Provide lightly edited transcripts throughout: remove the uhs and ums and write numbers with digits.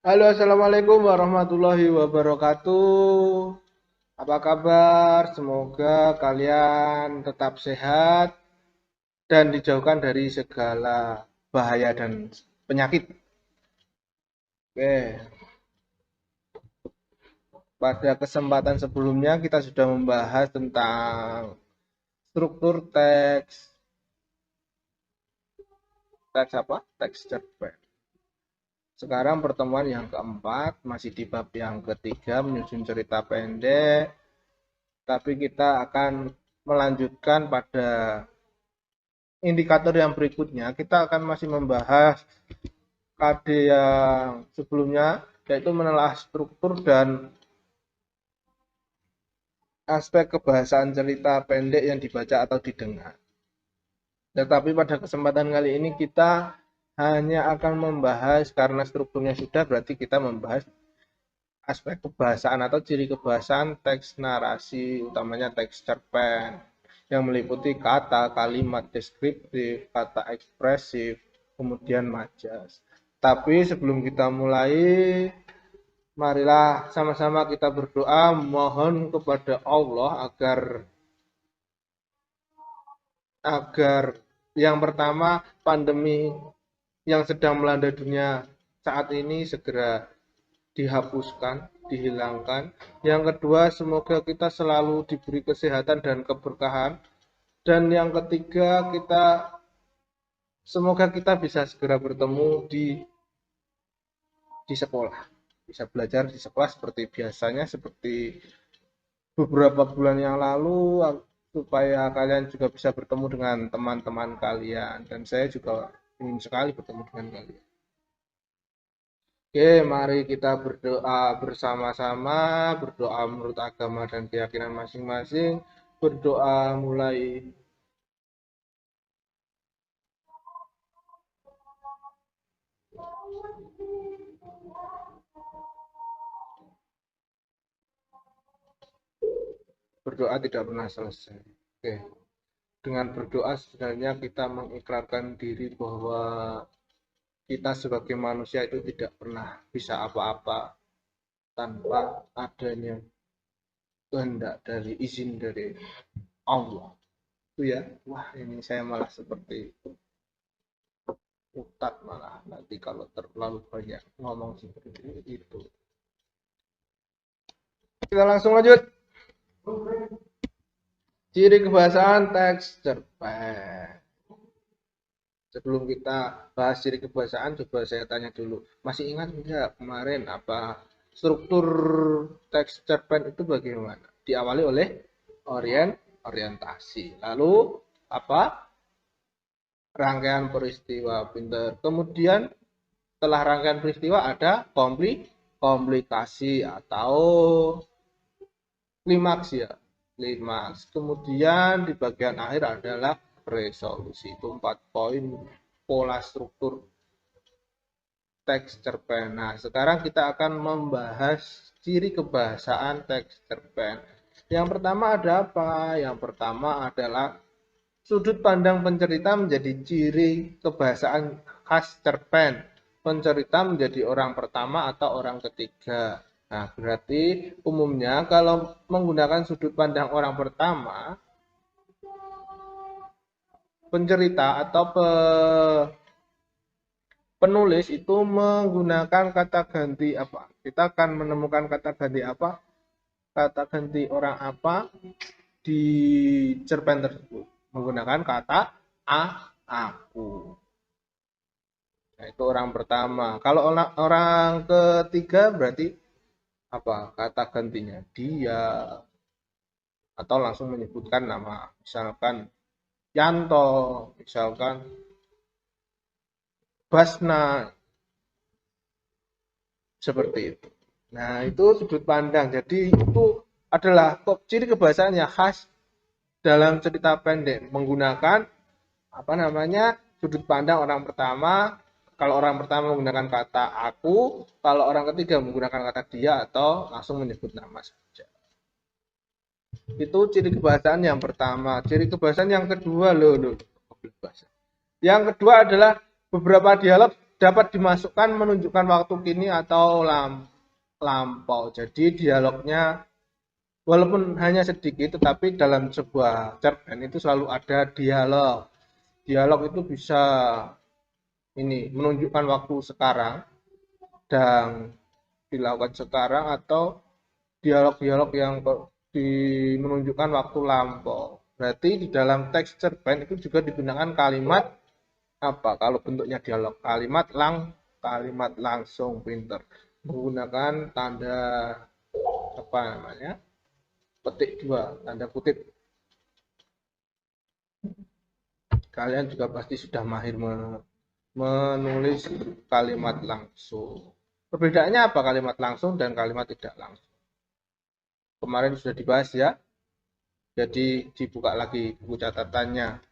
Halo, assalamualaikum warahmatullahi wabarakatuh. Apa kabar? Semoga kalian tetap sehat dan dijauhkan dari segala bahaya dan penyakit. Oke, pada kesempatan sebelumnya kita sudah membahas tentang struktur teks, teks apa? Teks cerpen. Sekarang pertemuan yang keempat, masih di bab yang ketiga, menyusun cerita pendek, tapi kita akan melanjutkan pada indikator yang berikutnya. Kita akan masih membahas KD yang sebelumnya, yaitu menelaah struktur dan aspek kebahasaan cerita pendek yang dibaca atau didengar. Tetapi pada kesempatan kali ini kita hanya akan membahas, karena strukturnya sudah, berarti kita membahas aspek kebahasaan atau ciri kebahasaan teks narasi, utamanya teks cerpen, yang meliputi kata, kalimat deskriptif, kata ekspresif, kemudian majas. Tapi sebelum kita mulai, marilah sama-sama kita berdoa mohon kepada Allah agar agar yang pertama, pandemi yang sedang melanda dunia saat ini segera dihapuskan, dihilangkan. Yang kedua, semoga kita selalu diberi kesehatan dan keberkahan. Dan yang ketiga, semoga kita bisa segera bertemu di sekolah. Bisa belajar di sekolah seperti biasanya, seperti beberapa bulan yang lalu, supaya kalian juga bisa bertemu dengan teman-teman kalian. Dan saya juga ingin sekali bertemu dengan kalian. Oke, mari kita berdoa bersama-sama, berdoa menurut agama dan keyakinan masing-masing. Berdoa mulai. Berdoa tidak pernah selesai. Oke, dengan berdoa sebenarnya kita mengikrarkan diri bahwa kita sebagai manusia itu tidak pernah bisa apa-apa tanpa adanya kehendak dari izin dari Allah. Itu ya. Wah, ini saya malah seperti utak malah nanti kalau terlalu banyak ngomong seperti itu. Kita langsung lanjut. Ciri kebahasaan teks cerpen. Sebelum kita bahas ciri kebahasaan, coba saya tanya dulu. Masih ingat enggak kemarin apa struktur teks cerpen itu bagaimana? Diawali oleh orientasi. Lalu apa? Rangkaian peristiwa. Pinter. Kemudian setelah rangkaian peristiwa ada komplikasi atau klimaks ya, klimaks. Kemudian di bagian akhir adalah resolusi. Itu 4 poin pola struktur teks cerpen. Nah, sekarang kita akan membahas ciri kebahasaan teks cerpen. Yang pertama ada apa? Yang pertama adalah sudut pandang pencerita menjadi ciri kebahasaan khas cerpen. Pencerita menjadi orang pertama atau orang ketiga. Nah, berarti umumnya kalau menggunakan sudut pandang orang pertama, pencerita atau penulis itu menggunakan kata ganti apa? Kita akan menemukan kata ganti apa? Kata ganti orang apa di cerpen tersebut? Menggunakan kata aku. Nah, itu orang pertama. Kalau orang ketiga berarti apa? Kata gantinya dia, atau langsung menyebutkan nama. Misalkan Yanto, misalkan Basna, seperti itu. Nah, itu sudut pandang. Jadi itu adalah ciri kebahasaan yang khas dalam cerita pendek, menggunakan apa namanya sudut pandang orang pertama. Kalau orang pertama menggunakan kata aku, kalau orang ketiga menggunakan kata dia atau langsung menyebut nama saja. Itu ciri kebahasaan yang pertama. Ciri kebahasaan yang kedua, loh. Yang kedua adalah beberapa dialog dapat dimasukkan menunjukkan waktu kini atau lampau. Jadi dialognya walaupun hanya sedikit, tetapi dalam sebuah cerpen itu selalu ada dialog. Dialog itu bisa ini menunjukkan waktu sekarang dan dilakukan sekarang, atau dialog-dialog yang menunjukkan waktu lampau. Berarti di dalam teks cerpen itu juga digunakan kalimat apa? Kalau bentuknya dialog, kalimat langsung, pinter, menggunakan tanda apa namanya? Petik dua, tanda kutip. Kalian juga pasti sudah mahir menulis kalimat langsung. Perbedaannya apa kalimat langsung dan kalimat tidak langsung? Kemarin sudah dibahas ya. Jadi dibuka lagi buku catatannya.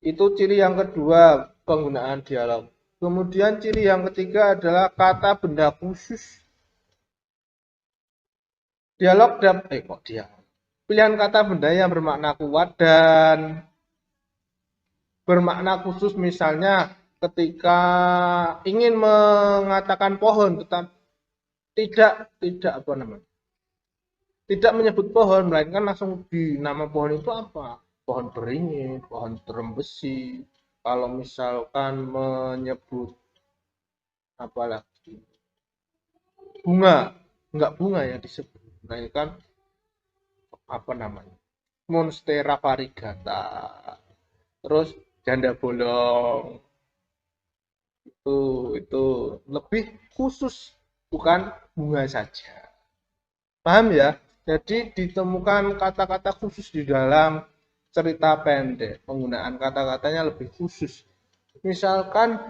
Itu ciri yang kedua, penggunaan dialog. Kemudian ciri yang ketiga adalah kata benda khusus. Dialog pilihan kata benda yang bermakna kuat dan bermakna khusus, misalnya ketika ingin mengatakan pohon tetap tidak apa namanya? Tidak menyebut pohon, melainkan langsung di nama pohon itu apa? Pohon beringin, pohon terembesi. Kalau misalkan menyebut apa lagi? Bunga, enggak bunga yang disebut, melainkan apa namanya? Monstera variegata. Terus janda bolong. Itu lebih khusus, bukan bunga saja. Paham ya? Jadi ditemukan kata-kata khusus di dalam cerita pendek. Penggunaan kata-katanya lebih khusus. Misalkan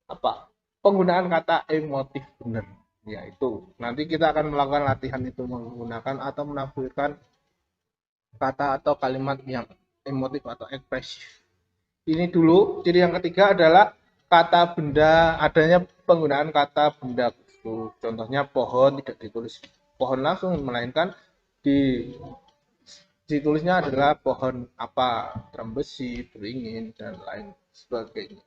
apa? Penggunaan kata emotif benar. Yaitu nanti kita akan melakukan latihan itu menggunakan atau menafsirkan kata atau kalimat yang emotif atau ekspresif. Ini dulu. Ciri yang ketiga adalah kata benda, adanya penggunaan kata benda khusus. Contohnya pohon tidak ditulis pohon langsung, melainkan ditulisnya adalah pohon apa, terembesi, beringin, dan lain sebagainya.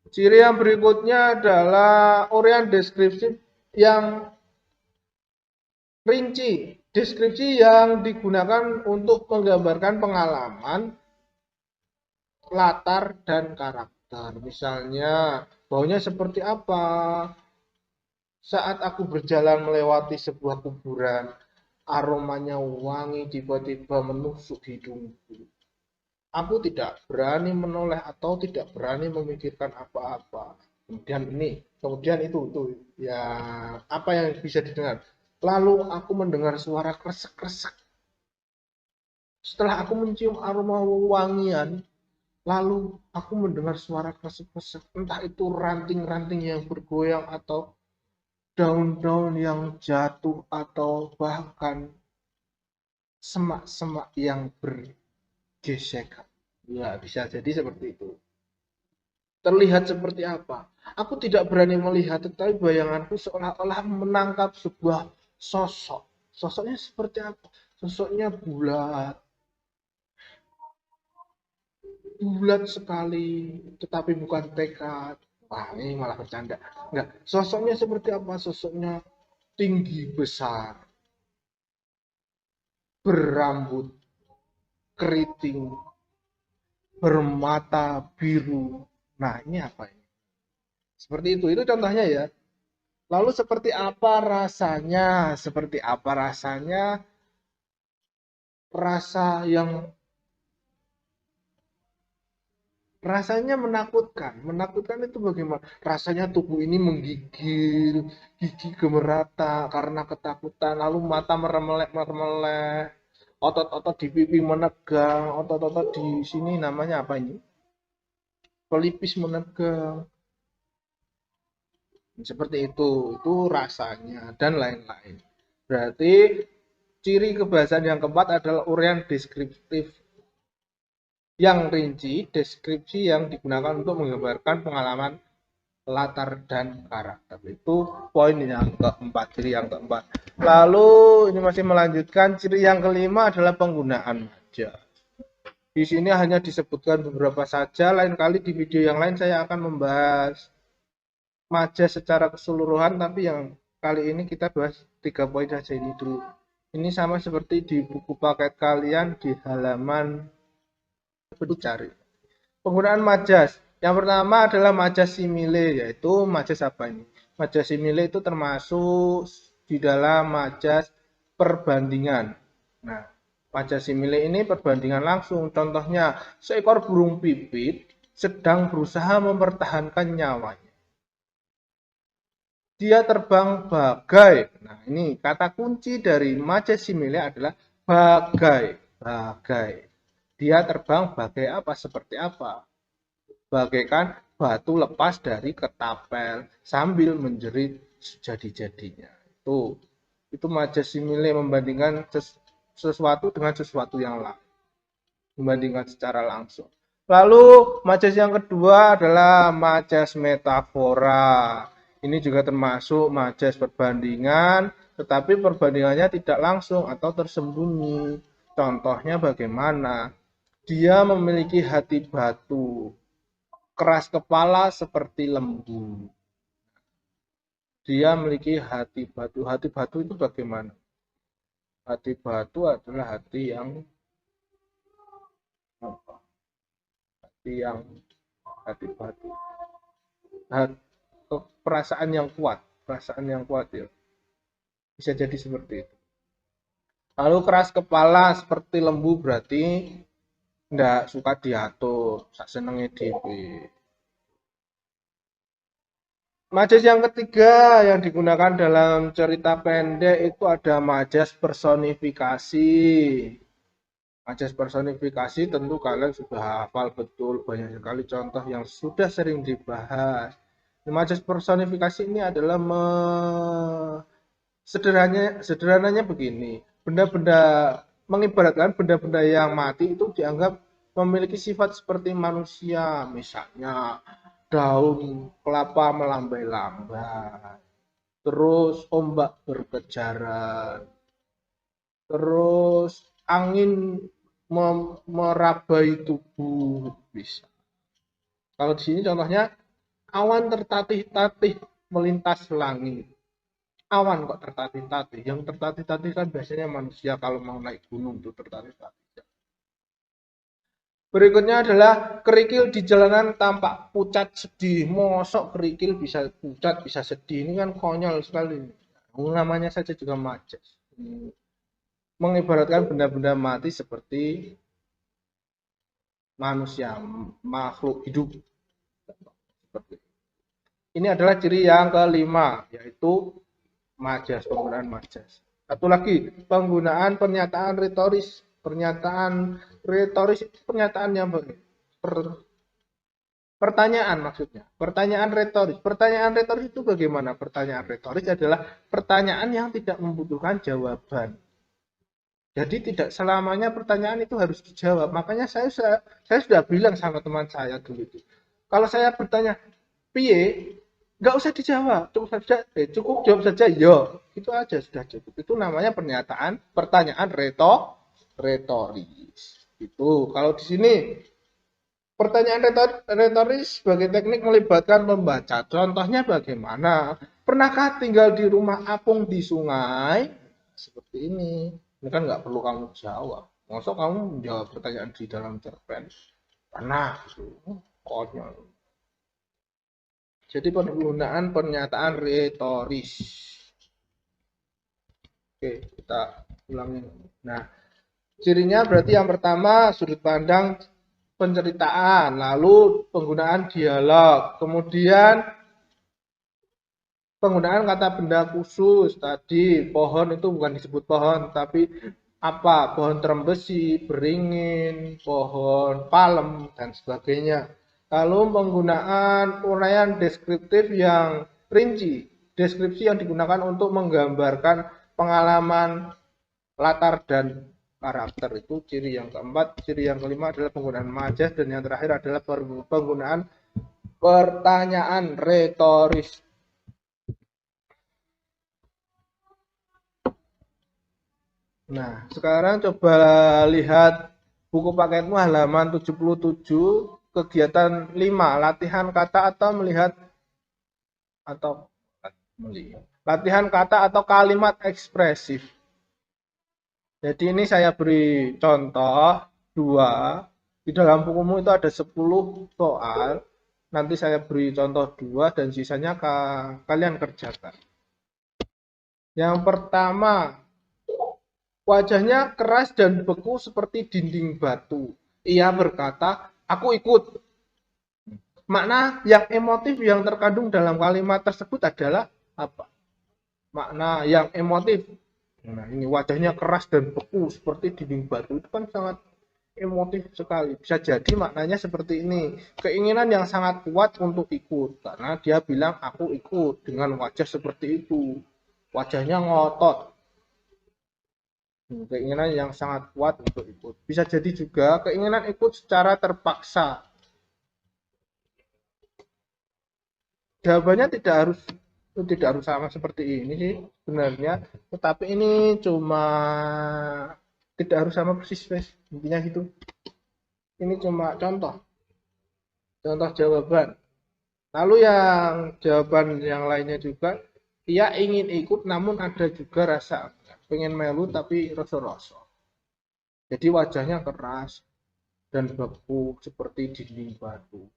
Ciri yang berikutnya adalah uraian deskripsi yang rinci. Deskripsi yang digunakan untuk menggambarkan pengalaman, latar, dan karakter. Misalnya, baunya seperti apa saat aku berjalan melewati sebuah kuburan, aromanya wangi tiba-tiba menusuk hidungku. Aku tidak berani menoleh atau tidak berani memikirkan apa-apa. Kemudian itu ya, apa yang bisa didengar. Lalu aku mendengar suara kresek-kresek. Setelah aku mencium aroma wangian, lalu aku mendengar suara kresek-kresek. Entah itu ranting-ranting yang bergoyang atau daun-daun yang jatuh atau bahkan semak-semak yang bergesekan. Ya, bisa jadi seperti itu. Terlihat seperti apa? Aku tidak berani melihat, tetapi bayanganku seolah-olah menangkap sebuah sosok. Sosoknya seperti apa? Sosoknya bulat. Bulat sekali, tetapi bukan tekad. Wah, ini malah bercanda. Enggak, sosoknya seperti apa? Sosoknya tinggi besar, berambut keriting, bermata biru. Nah, ini apa ini? Seperti itu contohnya ya. Lalu seperti apa rasanya? Seperti apa rasanya? Rasanya menakutkan. Menakutkan itu bagaimana? Rasanya tubuh ini menggigil, gigi gemerata karena ketakutan, lalu mata meremelek, otot-otot di pipi menegang, otot-otot di sini namanya apa ini? Pelipis menegang. Seperti itu rasanya dan lain-lain. Berarti ciri kebahasaan yang keempat adalah uraian deskriptif yang rinci, deskripsi yang digunakan untuk menggambarkan pengalaman, latar, dan karakter. Itu poin yang keempat, ciri yang keempat. Lalu ini masih melanjutkan, ciri yang kelima adalah penggunaan majaz. Di sini hanya disebutkan beberapa saja, lain kali di video yang lain saya akan membahas majas secara keseluruhan, tapi yang kali ini kita bahas 3 poin saja ini dulu. Ini sama seperti di buku paket kalian di halaman cari. Penggunaan majas. Yang pertama adalah majas simile, yaitu majas apa ini? Majas simile itu termasuk di dalam majas perbandingan. Nah, majas simile ini perbandingan langsung. Contohnya, seekor burung pipit sedang berusaha mempertahankan nyawanya. Dia terbang bagai. Nah, ini kata kunci dari majas simile adalah bagai. Bagai. Dia terbang bagai apa? Seperti apa? Bagaikan batu lepas dari ketapel sambil menjerit jadi-jadinya. Itu majas simile, membandingkan sesuatu dengan sesuatu yang lain, membandingkan secara langsung. Lalu majas yang kedua adalah majas metafora. Ini juga termasuk majas perbandingan, tetapi perbandingannya tidak langsung atau tersembunyi. Contohnya bagaimana? Dia memiliki hati batu, keras kepala seperti lembu. Dia memiliki hati batu. Hati batu itu bagaimana? Hati batu adalah hati yang apa? Hati batu. Perasaan yang kuat ya. Bisa jadi seperti itu. Lalu keras kepala seperti lembu berarti ndak suka diatur, sak senenge dhewe. Majas yang ketiga yang digunakan dalam cerita pendek itu ada majas personifikasi. Majas personifikasi tentu kalian sudah hafal betul, banyak sekali contoh yang sudah sering dibahas. Majas personifikasi ini adalah sederhananya begini, benda-benda mengibaratkan benda-benda yang mati itu dianggap memiliki sifat seperti manusia, misalnya daun kelapa melambai-lambai, terus ombak berkejaran, terus angin merabai tubuh bisa. Kalau di sini contohnya awan tertatih-tatih melintas langit. Awan kok tertatih-tatih? Yang tertatih-tatih kan biasanya manusia kalau mau naik gunung itu tertatih-tatih. Berikutnya adalah kerikil di jalanan tampak pucat sedih. Mosok kerikil bisa pucat, bisa sedih. Ini kan konyol sekali. Namanya saja juga majas. Mengibaratkan benda-benda mati seperti manusia, makhluk hidup. Ini adalah ciri yang kelima, yaitu majas, penggunaan majas. Satu lagi, penggunaan pernyataan retoris. Pernyataan retoris itu pernyataan yang pertanyaan maksudnya. Pertanyaan retoris. Pertanyaan retoris itu bagaimana? Pertanyaan retoris adalah pertanyaan yang tidak membutuhkan jawaban. Jadi tidak selamanya pertanyaan itu harus dijawab. Makanya saya sudah bilang sama teman saya dulu itu. Kalau saya bertanya, piye? Nggak usah dijawab, cukup jawab saja yo, itu aja sudah cukup. Itu namanya pertanyaan retoris. Itu kalau di sini pertanyaan retoris sebagai teknik melibatkan membaca. Contohnya bagaimana? Pernahkah tinggal di rumah apung di sungai? Seperti ini. Ini kan nggak perlu kamu jawab. Maksud kamu menjawab pertanyaan di dalam cerpen? Pernah, konyol. Jadi penggunaan pernyataan retoris. Oke, kita ulangi. Nah, cirinya berarti yang pertama sudut pandang penceritaan, lalu penggunaan dialog, kemudian penggunaan kata benda khusus tadi, pohon itu bukan disebut pohon, tapi apa? Pohon terembesi, beringin, pohon palem, dan sebagainya. Lalu penggunaan uraian deskriptif yang rinci, deskripsi yang digunakan untuk menggambarkan pengalaman, latar, dan karakter. Itu ciri yang keempat. Ciri yang kelima adalah penggunaan majas, dan yang terakhir adalah penggunaan pertanyaan retoris. Nah, sekarang coba lihat Buku paketmu halaman 77, kegiatan 5, latihan kata atau melihat atau melihat. Latihan kata atau kalimat ekspresif. Jadi ini saya beri contoh 2. Di dalam bukumu itu ada 10 soal. Nanti saya beri contoh 2 dan sisanya kalian kerjakan. Yang pertama, wajahnya keras dan beku seperti dinding batu. Ia berkata, "Aku ikut." Makna yang emotif yang terkandung dalam kalimat tersebut adalah apa? Makna yang emotif. Nah, ini wajahnya keras dan beku seperti dinding batu itu kan sangat emotif sekali. Bisa jadi maknanya seperti ini. Keinginan yang sangat kuat untuk ikut. Karena dia bilang aku ikut dengan wajah seperti itu. Wajahnya ngotot. Keinginan yang sangat kuat untuk ikut. Bisa jadi juga keinginan ikut secara terpaksa. Jawabannya tidak harus sama seperti ini sih sebenarnya, tetapi ini cuma tidak harus sama persis guys, intinya gitu. Ini cuma contoh jawaban. Lalu yang jawaban yang lainnya juga, ia ingin ikut namun ada juga rasa pengen melu tapi rasa-rasa. Jadi wajahnya keras dan beku seperti dinding batu.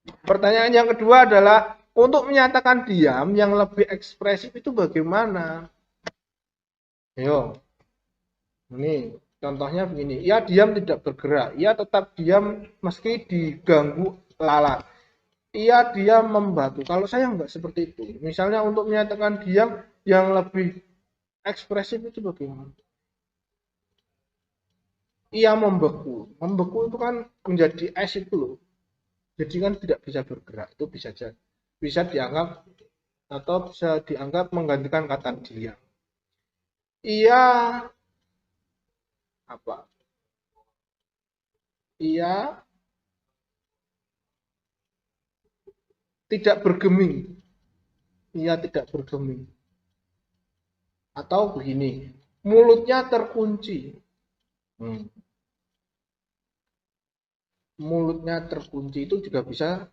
Pertanyaan yang kedua adalah, untuk menyatakan diam yang lebih ekspresif itu bagaimana? Ayo, ini contohnya begini. Ia diam tidak bergerak. Ia tetap diam meski diganggu lalat. Ia diam membatu. Kalau saya enggak seperti itu. Misalnya untuk menyatakan diam yang lebih ekspresif itu bagaimana? Ia membeku. Membeku itu kan menjadi es itu loh. Jadi kan tidak bisa bergerak. Itu bisa dianggap atau bisa dianggap menggantikan kata diam. Ia apa? Ia tidak bergeming. Ia tidak bergeming. Atau begini, mulutnya terkunci. Mulutnya terkunci itu juga bisa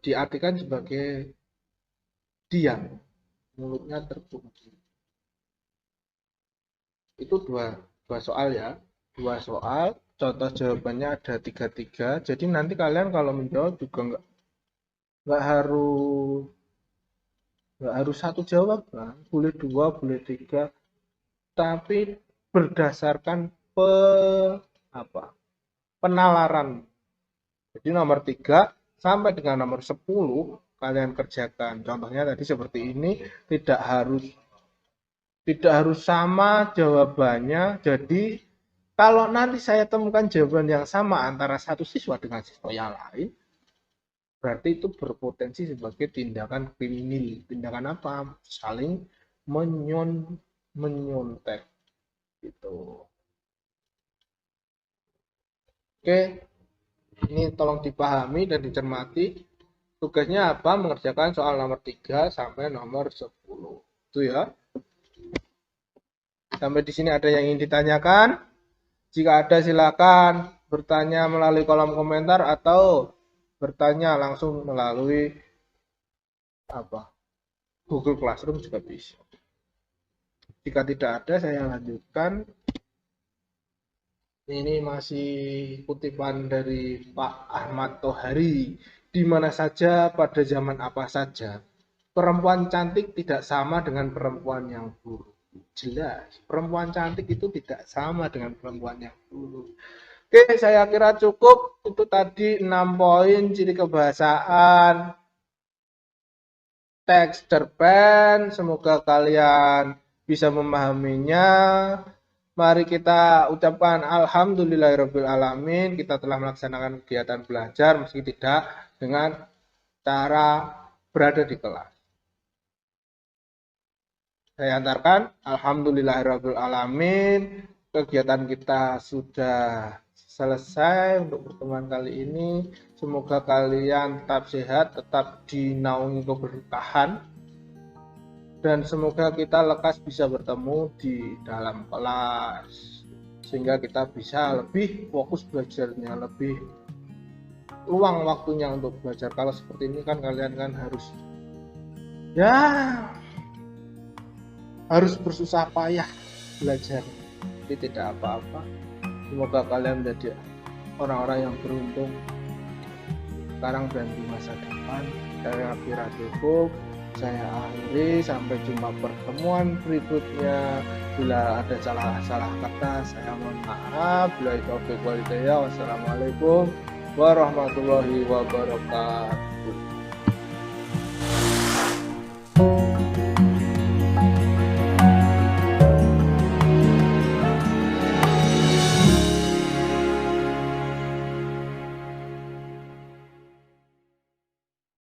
diartikan sebagai diam. Mulutnya terkunci. Itu dua soal ya. Dua soal, contoh jawabannya ada 3-3. Jadi nanti kalian kalau menjawab juga nggak harus satu jawaban, boleh 2, boleh 3, tapi berdasarkan penalaran. Jadi nomor 3 sampai dengan nomor 10 kalian kerjakan. Contohnya tadi seperti ini, tidak harus sama jawabannya. Jadi kalau nanti saya temukan jawaban yang sama antara satu siswa dengan siswa yang lain, berarti itu berpotensi sebagai tindakan kriminal. Tindakan apa? Saling menyontek gitu. Oke, ini tolong dipahami dan dicermati. Tugasnya apa? Mengerjakan soal nomor 3 sampai nomor 10. Itu ya. Sampai di sini ada yang ingin ditanyakan? Jika ada silakan bertanya melalui kolom komentar atau bertanya langsung melalui Google Classroom juga bisa. Jika tidak ada, saya lanjutkan. Ini masih kutipan dari Pak Ahmad Tohari. Di mana saja, pada zaman apa saja, perempuan cantik tidak sama dengan perempuan yang buruk. Jelas, perempuan cantik itu tidak sama dengan perempuan yang buruk. Oke, saya kira cukup. Itu tadi 6 poin ciri kebahasaan teks cerpen. Semoga kalian bisa memahaminya. Mari kita ucapkan alhamdulillahirrabbilalamin. Kita telah melaksanakan kegiatan belajar meski tidak dengan cara berada di kelas. Saya antarkan alhamdulillahirrabbilalamin. Kegiatan kita sudah selesai untuk pertemuan kali ini. Semoga kalian tetap sehat, tetap dinaungi keberkahan. dan semoga kita lekas bisa bertemu di dalam kelas sehingga kita bisa lebih fokus belajarnya, lebih luang waktunya untuk belajar. Kalau seperti ini kan kalian kan harus bersusah payah belajar, tapi tidak apa-apa. Semoga kalian menjadi orang-orang yang beruntung sekarang dan di masa depan. Saya kira cukup, saya akhiri, sampai jumpa pertemuan berikutnya. Bila ada salah kata saya mohon maaf. Bila itu, wassalamualaikum warahmatullahi wabarakatuh.